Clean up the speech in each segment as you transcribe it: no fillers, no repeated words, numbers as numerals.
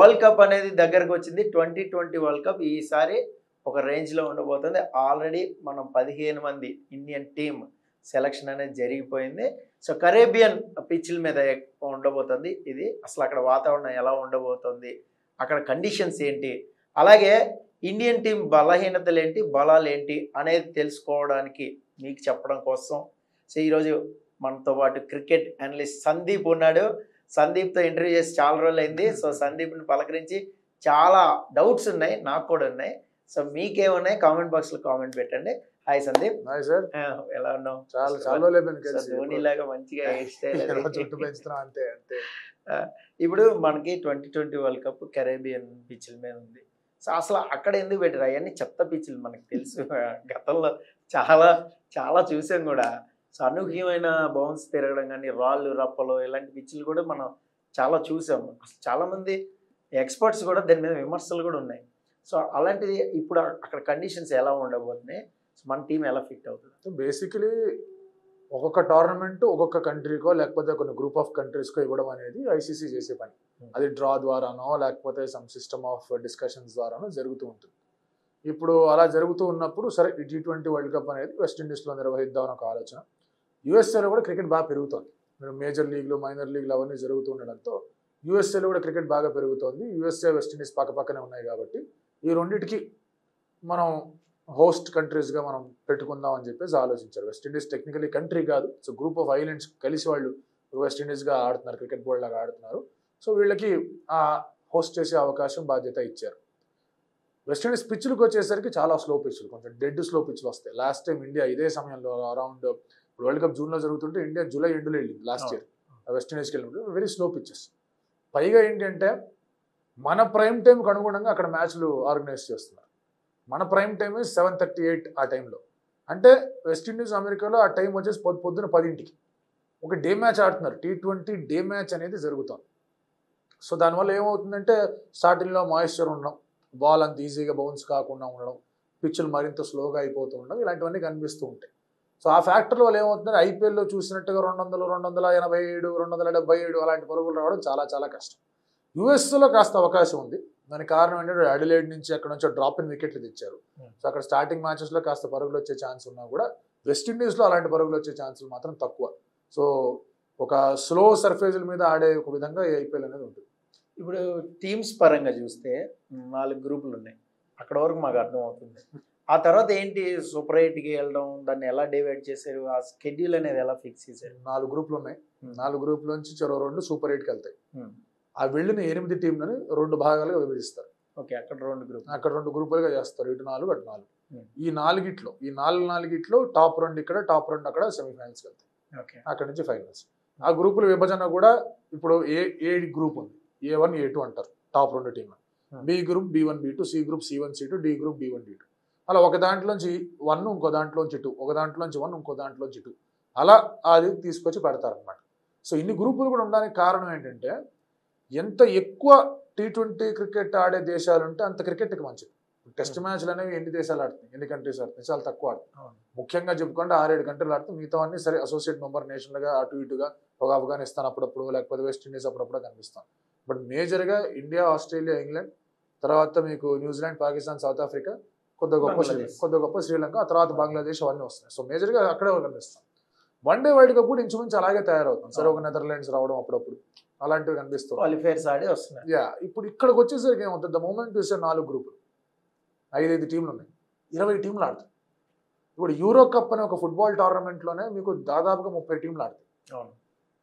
World cup అనేది దగ్గరకు వచ్చింది. 2020 వరల్డ్ కప్ ఈసారి ఒక రేంజ్లో ఉండబోతుంది. ఆల్రెడీ మనం 15 మంది ఇండియన్ టీమ్ సెలక్షన్ అనేది జరిగిపోయింది. సో కరేబియన్ పిచ్ల మీద ఉండబోతుంది ఇది. అసలు అక్కడ వాతావరణం ఎలా ఉండబోతుంది, అక్కడ కండిషన్స్ ఏంటి, అలాగే ఇండియన్ టీం బలహీనతలు ఏంటి, బలాలు ఏంటి అనేది తెలుసుకోవడానికి మీకు చెప్పడం కోసం సో ఈరోజు మనతో పాటు క్రికెట్ అనలిస్ట్ సందీప్ ఉన్నాడు. సందీప్తో ఇంటర్వ్యూ చేసి చాలా రోజులు అయింది. సో సందీప్ని పలకరించి చాలా డౌట్స్ ఉన్నాయి, నాకు కూడా ఉన్నాయి. సో మీకేమున్నాయి కామెంట్ బాక్స్లో కామెంట్ పెట్టండి. హాయ్ సందీప్. Hi sir. ఎలా ఉన్నావు? ధోని లాగా మంచిగా హెయిర్ స్టైల్ అంతే అంతే. ఇప్పుడు మనకి 2020 వరల్డ్ కప్ కరేబియన్ పిచ్ల మీద ఉంది. సో అసలు అక్కడ ఎందుకు పెట్టారు? అవన్నీ చెత్త పిచ్చులు మనకు తెలుసు. గతంలో చాలా చాలా చూసాం కూడా. సో అనూహ్యమైన బౌన్స్ తిరగడం కానీ, రాళ్ళు రప్పలు ఇలాంటి పిచ్చులు కూడా మనం చాలా చూసాము. అసలు చాలామంది ఎక్స్పర్ట్స్ కూడా దాని మీద విమర్శలు కూడా ఉన్నాయి. సో అలాంటిది ఇప్పుడు అక్కడ కండిషన్స్ ఎలా ఉండబోతున్నాయి, మన టీం ఎలా ఫిట్ అవుతుంది? బేసికలీ ఒక్కొక్క టోర్నమెంట్ ఒక్కొక్క కంట్రీకో లేకపోతే కొన్ని గ్రూప్ ఆఫ్ కంట్రీస్కో ఇవ్వడం అనేది ఐసీసీ చేసే పని. అది డ్రా ద్వారానో లేకపోతే సమ్ సిస్టమ్ ఆఫ్ డిస్కషన్స్ ద్వారానో జరుగుతూ ఉంటుంది. ఇప్పుడు అలా జరుగుతూ ఉన్నప్పుడు సరే T20 వరల్డ్ కప్ అనేది వెస్టిండీస్లో నిర్వహిద్దామని ఒక ఆలోచన. యూఎస్ఏలో కూడా క్రికెట్ బాగా పెరుగుతోంది. మేజర్ లీగ్లు, మైనర్ లీగ్లు అవన్నీ జరుగుతూ ఉండడంతో యూఎస్ఏలో కూడా క్రికెట్ బాగా పెరుగుతోంది. యూఎస్ఏ వెస్టిండీస్ పక్కపక్కనే ఉన్నాయి కాబట్టి ఈ రెండింటికి మనం హోస్ట్ కంట్రీస్గా మనం పెట్టుకుందాం అని చెప్పేసి ఆలోచించారు. వెస్టిండీస్ టెక్నికలీ కంట్రీ కాదు, సో గ్రూప్ ఆఫ్ ఐలాండ్స్ కలిసి వాళ్ళు వెస్టిండీస్గా ఆడుతున్నారు, క్రికెట్ బోర్డ్ లాగా ఆడుతున్నారు. సో వీళ్ళకి ఆ హోస్ట్ చేసే అవకాశం, బాధ్యత ఇచ్చారు. వెస్టిండీస్ పిచ్చులకు వచ్చేసరికి చాలా స్లో పిచ్చులు, కొంచెం డెడ్ స్లో పిచ్చులు వస్తాయి. లాస్ట్ టైం ఇండియా ఇదే సమయంలో అరౌండ్ వరల్డ్ కప్ జూన్లో జరుగుతుంటే ఇండియా జూలై ఎండ్లో వెళ్ళింది లాస్ట్ ఇయర్ వెస్టిండీస్కి వెళ్ళినప్పుడు. Very slow pitches. పైగా ఏంటంటే మన ప్రైమ్ టైంకి అనుగుణంగా అక్కడ మ్యాచ్లు ఆర్గనైజ్ చేస్తున్నారు. మన ప్రైమ్ టైం 7:38 ఆ టైంలో. అంటే వెస్టిండీస్ అమెరికాలో ఆ టైం వచ్చేసి పొద్దున 10ంటికి ఒక డే మ్యాచ్ ఆడుతున్నారు. T20 డే మ్యాచ్ అనేది జరుగుతుంది. సో దానివల్ల ఏమవుతుందంటే స్టార్టింగ్లో మాయిశ్చర్ ఉండడం, బాల్ అంత ఈజీగా బౌన్స్ కాకుండా ఉండడం, పిచ్చులు మరింత స్లోగా అయిపోతూ ఉండడం, ఇలాంటివన్నీ కనిపిస్తూ ఉంటాయి. సో ఆ ఫ్యాక్టర్ వల్ల ఏమవుతుందంటే ఐపీఎల్లో చూసినట్టుగా 200, 287, 277 అలాంటి పరుగులు రావడం చాలా చాలా కష్టం. యూఎస్లో కాస్త అవకాశం ఉంది. దానికి కారణం ఏంటంటే అడిలేడ్ నుంచి అక్కడ నుంచి డ్రాప్ ఇన్ వికెట్లు తెచ్చారు. సో అక్కడ స్టార్టింగ్ మ్యాచెస్లో కాస్త పరుగులు వచ్చే ఛాన్స్ ఉన్నా కూడా వెస్టిండీస్లో అలాంటి పరుగులు వచ్చే ఛాన్సులు మాత్రం తక్కువ. సో ఒక స్లో సర్ఫేజ్ల మీద ఆడే ఒక విధంగా ఐపీఎల్ అనేది ఉంటుంది. ఇప్పుడు టీమ్స్ పరంగా చూస్తే 4 గ్రూపులు ఉన్నాయి, అక్కడ వరకు మాకు అర్థం అవుతుంది. ఆ తర్వాత ఏంటి సూపర్ 8కి వెళ్ళడం, దాన్ని ఎలా డివైడ్ చేశారు, ఆ స్కెడ్యూల్ అనేది ఎలా ఫిక్స్ చేశారు? 4 గ్రూపులు ఉన్నాయి. 4 గ్రూపుల నుంచి చెరో 2 సూపర్ 8కి వెళ్తాయి. ఆ వెళ్ళిన 8 టీంలని 2 భాగాలుగా విభజిస్తారు. ఓకే, అక్కడ 2 గ్రూపులుగా చేస్తారు. ఇటు 4 అటు 4. ఈ 4గిట్లో టాప్ 2 ఇక్కడ, టాప్ 2 అక్కడ సెమీఫైనల్స్కి వెళ్తాయి. అక్కడ నుంచి ఫైనల్స్. ఆ గ్రూపుల విభజన కూడా ఇప్పుడు ఏ గ్రూప్ ఉంది, A1 A2 అంటారు టాప్ 2 టీంలు. B group B1 B2, C group C1 C2, D group D1 D2. అలా ఒక దాంట్లోంచి 1 ఇంకో దాంట్లోంచి 2, ఒక దాంట్లోంచి 1 ఇంకో దాంట్లోంచి 2, అలా అది తీసుకొచ్చి పెడతారనమాట. సో ఇన్ని గ్రూపులు కూడా ఉండడానికి కారణం ఏంటంటే ఎంత ఎక్కువ T20 క్రికెట్ ఆడే దేశాలు ఉంటే అంత క్రికెట్కి మంచిది. టెస్ట్ మ్యాచ్లు అనేవి ఎన్ని దేశాలు ఆడుతున్నాయి, ఎన్ని కంట్రీస్ ఆడుతున్నాయి, చాలా తక్కువ ఆడుతున్నాయి. ముఖ్యంగా చెప్పుకుంటే 6-7 కంట్రీలు ఆడుతాయి. మిగతా అన్ని సరే అసోసియేట్ మెంబర్ నేషన్లుగా అటు ఇటుగా ఒక ఆఫ్ఘనిస్తాన్ అప్పుడప్పుడు, లేకపోతే వెస్టిండీస్ అప్పుడప్పుడు కనిపిస్తాం. బట్ మేజర్గా ఇండియా, ఆస్ట్రేలియా, ఇంగ్లాండ్, తర్వాత మీకు న్యూజిలాండ్, పాకిస్తాన్, సౌత్ ఆఫ్రికా, కొద్ది గొప్ప శ్రీలంక, ఆ తర్వాత బంగ్లాదేశ్ అవన్నీ వస్తున్నాయి. సో మేజర్గా అక్కడే కనిపిస్తాం. వన్డే వరల్డ్ కప్ కూడా ఇంచుమించు అలాగే తయారవుతుంది. సరే ఒక నెదర్లాండ్స్ రావడం అప్పుడప్పుడు అలాంటివి కనిపిస్తుంది. క్వాలిఫైర్స్ ఆడి వస్తున్నాయి. ఇప్పుడు ఇక్కడికి వచ్చేసరికి ఏమవుతుంది, ద మూమెంట్ చూసే 4 గ్రూపులు 5 టీంలు ఉన్నాయి, 20 టీంలు ఆడుతాయి. ఇప్పుడు యూరో కప్ అనే ఒక ఫుట్బాల్ టోర్నమెంట్లోనే మీకు దాదాపుగా 30 టీంలు ఆడతాయి.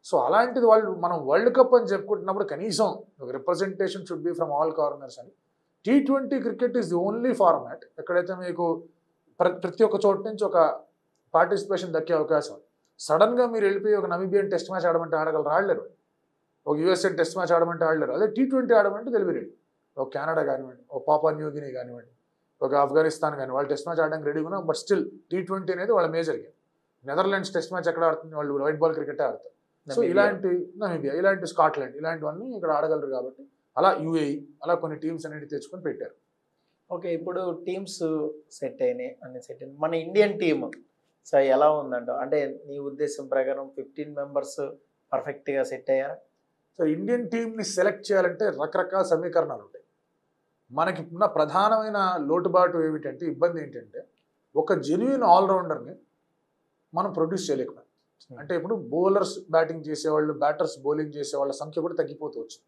సో అలాంటిది మనం వరల్డ్ కప్ అని చెప్పుకుంటున్నప్పుడు కనీసం ఒక representation should be from all corners అని. T20 cricket is the only format ఎక్కడైతే మీకు ప్రతి ఒక్క చోటు నుంచి ఒక పార్టిసిపేషన్ దక్కే అవకాశం. సడన్గా మీరు వెళ్ళిపోయి ఒక నమీబియన్ టెస్ట్ మ్యాచ్ ఆడమంటే ఆడలేరు, ఒక యూఎస్ఏ టెస్ట్ మ్యాచ్ ఆడమంటే ఆడలేరు. అదే T20 ఆడమంటే తెలివి రెడీ. ఒక కెనడా కానివ్వండి, ఒక పాపా న్యూగినీ కానివ్వండి, ఒక ఆఫ్ఘనిస్తాన్ కానీ వాళ్ళు టెస్ట్ మ్యాచ్ ఆడడానికి రెడీగా ఉన్నారు. బట్ స్టిల్ T20 అనేది వాళ్ళ major game. Netherlands test match ఎక్కడ ఆడుతుంది, వాళ్ళు వైట్ బాల్ క్రికెట్ ఆడతారు. సో ఇలాంటి నమీబియా, ఇలాంటి స్కాట్లాండ్, ఇలాంటివన్నీ ఇక్కడ ఆడగలరు కాబట్టి అలా UAE అలా కొన్ని టీమ్స్ అనేది తెచ్చుకొని పెట్టారు. ఓకే, ఇప్పుడు టీమ్స్ సెట్ అయినాయి, అన్ని సెట్ అయినాయి. మన ఇండియన్ టీమ్ సో ఎలా ఉందంట, అంటే నీ ఉద్దేశం ప్రకారం 15 మెంబర్స్ పర్ఫెక్ట్గా సెట్ అయ్యారా? సో ఇండియన్ టీంని సెలెక్ట్ చేయాలంటే రకరకాల సమీకరణాలు ఉంటాయి. మనకి ఉన్న ప్రధానమైన లోటుబాటు ఏమిటంటే, ఇబ్బంది ఏంటంటే, ఒక జెన్యున్ ఆల్రౌండర్ని మనం ప్రొడ్యూస్ చేయలేకపోయాం. అంటే ఇప్పుడు బౌలర్స్ బ్యాటింగ్ చేసేవాళ్ళు, బ్యాటర్స్ బౌలింగ్ చేసేవాళ్ళ సంఖ్య కూడా తగ్గిపోతూ వచ్చింది.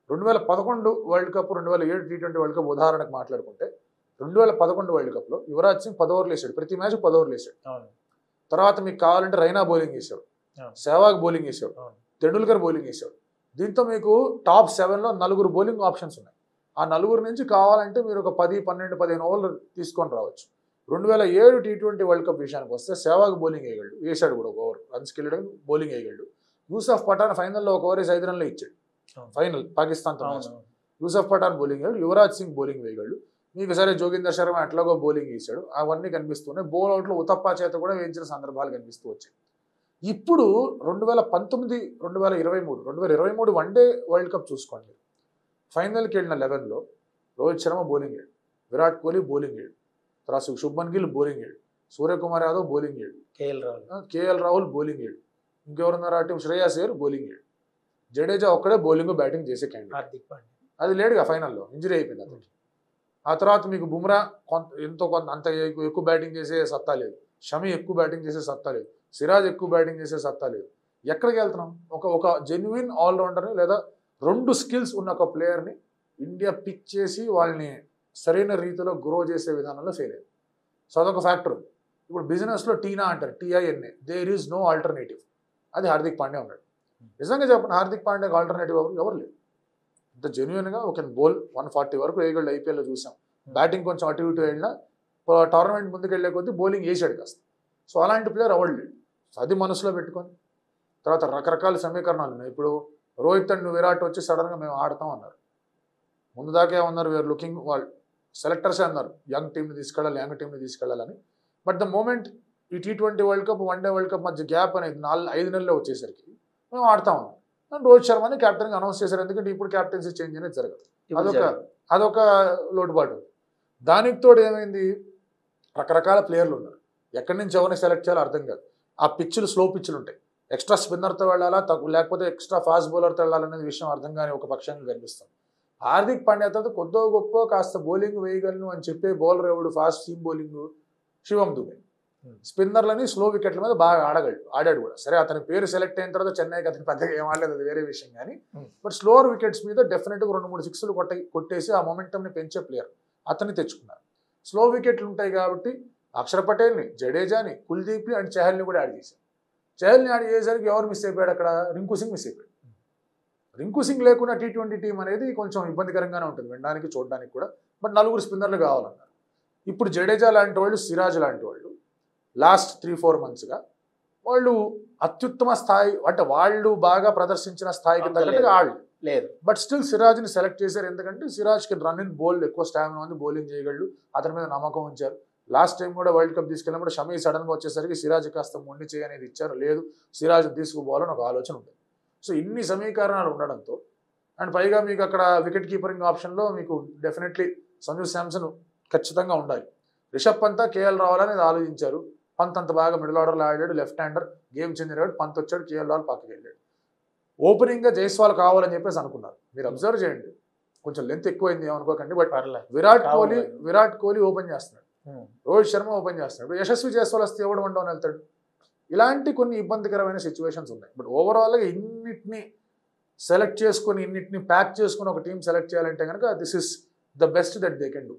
2011 world cup, 2007 T20 world cup ఉదాహరణకు మాట్లాడుకుంటే, 2011 వరల్డ్ కప్లో యువరాజ్ సింగ్ 10 ఓవర్లు వేసాడు, ప్రతి మ్యాచ్ 10 ఓవర్లు వేసాడు. తర్వాత మీకు కావాలంటే రైనా బౌలింగ్ వేసాడు, సెహ్వాగ్ బౌలింగ్ వేసాడు, తెండూల్కర్ బౌలింగ్ వేసాడు. దీంతో మీకు టాప్ 7లో 4 బౌలింగ్ ఆప్షన్స్ ఉన్నాయి. ఆ 4 నుంచి కావాలంటే మీరు ఒక 10, 12, 15 ఓవర్లు తీసుకొని రావచ్చు. 2007 T20 వరల్డ్ కప్ విషయానికి వస్తే సెహ్వాగ్ బౌలింగ్ వేయగలడు, వేసాడు కూడా ఒక ఓవర్, రన్స్కి వెళ్ళడం బౌలింగ్ వేయగలడు. యూసఫ్ పఠాన్ ఫైనల్లో ఒక ఓవర్ 5 రన్లు ఇచ్చాడు, ఫైనల్ పాకిస్తాన్తో. యూసఫ్ పఠాన్ బౌలింగ్ వేయగలడు, యువరాజ్ సింగ్ బౌలింగ్ వేయగలడు. మీకు సరే జోగిందర్ శర్మ ఎట్లాగో బౌలింగ్ వేసాడు, అవన్నీ కనిపిస్తున్నాయి. బౌల్ అవుట్లో ఉతప్పా చేత కూడా వేయించిన సందర్భాలు కనిపిస్తూ వచ్చాయి. ఇప్పుడు 2019, 2023 వన్డే వరల్డ్ కప్ చూసుకోండి. ఫైనల్కి వెళ్ళిన 11లో రోహిత్ శర్మ బౌలింగ్ వేయడు, విరాట్ కోహ్లీ బౌలింగ్ వేయడు, తర్వాత శుభ్మన్ గిల్ బౌలింగ్ వేయడు, సూర్యకుమార్ యాదవ్ బౌలింగ్ వేయడు, కేఎల్ రాహుల్ బౌలింగ్ వేయడు, ఇంకెవరున్నారు ఆ టీం, శ్రేయస్ అయ్యర్ బౌలింగ్ వేయడు, జడేజా ఒక్కడే బౌలింగ్ బ్యాటింగ్ చేసే క్యాండిడేట్. అది లేడుగా, ఫైనల్లో ఇంజరీ అయిపోయింది అతనికి. ఆ తర్వాత మీకు బుమ్రా అంత ఎక్కువ బ్యాటింగ్ చేసే సత్తా లేదు, షమి ఎక్కువ బ్యాటింగ్ చేసే సత్తా లేదు, సిరాజ్ ఎక్కువ బ్యాటింగ్ చేసే సత్తా లేదు. ఎక్కడికి వెళ్తున్నాం? ఒక జెన్యున్ ఆల్రౌండర్ని లేదా 2 స్కిల్స్ ఉన్న ఒక ప్లేయర్ని ఇండియా పిక్ చేసి వాళ్ళని సరైన రీతిలో గ్రో చేసే విధానంలో ఫెయిల్ అయ్యింది. సో అదొక ఫ్యాక్టర్. ఇప్పుడు బిజినెస్లో టీనా అంటారు, TINA, there is no alternative. అది హార్దిక్ పాండ్యా ఉన్నాడు. నిజంగా చెప్పండి, హార్దిక్ పాండ్యాకి ఆల్టర్నేటివ్ ఎవరు లేదు. ఇంత జెన్యున్గా ఒక బౌల్ 140 వరకు వేయగలడు, ఐపీఎల్లో చూసాం. బ్యాటింగ్ కొంచెం అటు ఇటు వెళ్ళినా టోర్నమెంట్ ముందుకు వెళ్ళే కొద్దీ బౌలింగ్ వేసాడు కాస్త. సో అలాంటి ప్లేయర్ ఎవరు లేడు. అది మనసులో పెట్టుకొని తర్వాత రకరకాల సమీకరణాలు ఉన్నాయి. ఇప్పుడు రోహిత్ అండ్ విరాట్ వచ్చి సడన్గా మేము ఆడతాం అన్నారు. ముందు దాకా ఏమన్నారు, వీఆర్ లుకింగ్, వాళ్ళు సెలెక్టర్సే అన్నారు యంగ్ టీంని తీసుకెళ్ళాలని. బట్ ద మూమెంట్ ఈ T20 world cup, one day world cup మధ్య గ్యాప్ అనేది 5 నెలల్లో వచ్చేసరికి మేము ఆడతాం అన్నాం. అండ్ రోహిత్ శర్మని కెప్టెన్గా అనౌన్స్ చేశారు, ఎందుకంటే ఇప్పుడు కెప్టెన్సీ చేంజ్ అనేది జరగదు. అదొక లోటుబాటు. దానికి తోడు ఏమైంది, రకరకాల ప్లేయర్లు ఉన్నారు, ఎక్కడి నుంచి ఎవరిని సెలెక్ట్ చేయాలో అర్థం కాదు. ఆ పిచ్చులు స్లో పిచ్చులు ఉంటాయి, ఎక్స్ట్రా స్పిన్నర్తో వెళ్ళాలా లేకపోతే ఎక్స్ట్రా ఫాస్ట్ బౌలర్తో వెళ్ళాలనేది విషయం అర్థం కాని ఒక పక్షంగా కనిపిస్తుంది. హార్దిక్ పాండ్యాతో కొద్దో గొప్ప కాస్త బౌలింగ్ వేయగలను అని చెప్పే బౌలర్ ఎవడు, ఫాస్ట్ సీమ్ బౌలింగ్ శివం దుబే. స్పిన్నర్లని స్లో వికెట్ల మీద బాగా ఆడాడు కూడా. సరే అతని పేరు సెలెక్ట్ అయిన తర్వాత చెన్నైకి అతని పెద్దగా ఏం ఆడలేదు, అది వేరే విషయం. కానీ బట్ స్లోవర్ వికెట్స్ మీద డెఫినెట్గా 2-3 సిక్స్లు కొట్టేసి ఆ మొమెంటంని పెంచే ప్లేయర్ అతన్ని తెచ్చుకున్నారు. స్లో వికెట్లు ఉంటాయి కాబట్టి అక్షర్ పటేల్ని, జడేజాని, కుల్దీప్ని అండ్ చహల్ని కూడా యాడ్ చేశారు. చహల్ని యాడ్ చేసేసరికి ఎవరు మిస్ అయిపోయాడు అక్కడ, రింకు సింగ్ మిస్ అయిపోయాడు. రింకు సింగ్ లేకుండా T20 టీం అనేది కొంచెం ఇబ్బందికరంగానే ఉంటుంది వినడానికి, చూడడానికి కూడా. బట్ 4 స్పిన్నర్లు కావాలన్నారు. ఇప్పుడు జడేజా లాంటి వాళ్ళు, సిరాజ్ లాంటి వాళ్ళు లాస్ట్ 3-4 మంత్స్గా వాళ్ళు అత్యుత్తమ స్థాయి, అంటే వాళ్ళు బాగా ప్రదర్శించిన స్థాయికి తగ్గట్టుగా ఆడలేదు. బట్ స్టిల్ సిరాజ్ని సెలెక్ట్ చేశారు, ఎందుకంటే సిరాజ్కి రన్ ఇన్ బౌల్ ఎక్కువ స్టామినా ఉంది, బౌలింగ్ చేయగలడు, అతని మీద నమ్మకం ఉంచారు. లాస్ట్ టైం కూడా వరల్డ్ కప్ తీసుకెళ్ళినప్పుడు షమీ సడన్గా వచ్చేసరికి సిరాజ్ కాస్త మొండి చేయి అనేది ఇచ్చారు. లేదు, సిరాజ్ తీసుకుపోవాలని ఒక ఆలోచన ఉంటుంది. సో ఇన్ని సమీకరణాలు ఉండడంతో, అండ్ పైగా మీకు అక్కడ వికెట్ కీపరింగ్ ఆప్షన్లో మీకు డెఫినెట్లీ సంజు శాంసన్ ఖచ్చితంగా ఉండాలి. రిషబ్ పంత్, కేఎల్ రాహుల్ అనేది ఆలోచించారు. పంత్ అంత బాగా మిడిల్ ఆర్డర్లో ఆడాడు, లెఫ్ట్ హ్యాండర్, గేమ్ చేంజర్ అయ్యాడు. పంత్ వచ్చాడు, కేఎల్ రాహుల్ పక్కకి వెళ్ళాడు. ఓపెనింగ్గా జైస్వాల్ కావాలని చెప్పేసి అనుకున్నారు. మీరు అబ్జర్వ్ చేయండి, కొంచెం లెంత్ ఎక్కువైంది ఏమనుకోకండి. బట్ విరాట్ కోహ్లీ ఓపెన్ చేస్తున్నాడు, రోహిత్ శర్మ ఓపెన్ చేస్తున్నాడు. యశస్వి జైస్వాల్ వస్తే ఎవడు ఉండవని వెళ్తాడు. ఇలాంటి కొన్ని ఇబ్బందికరమైన సిచ్యువేషన్స్ ఉన్నాయి. బట్ ఓవరాల్గా ఇన్నిటిని సెలెక్ట్ చేసుకొని, ఇన్నిటిని ప్యాక్ చేసుకుని ఒక టీం సెలెక్ట్ చేయాలంటే కనుక this is the best that they can do.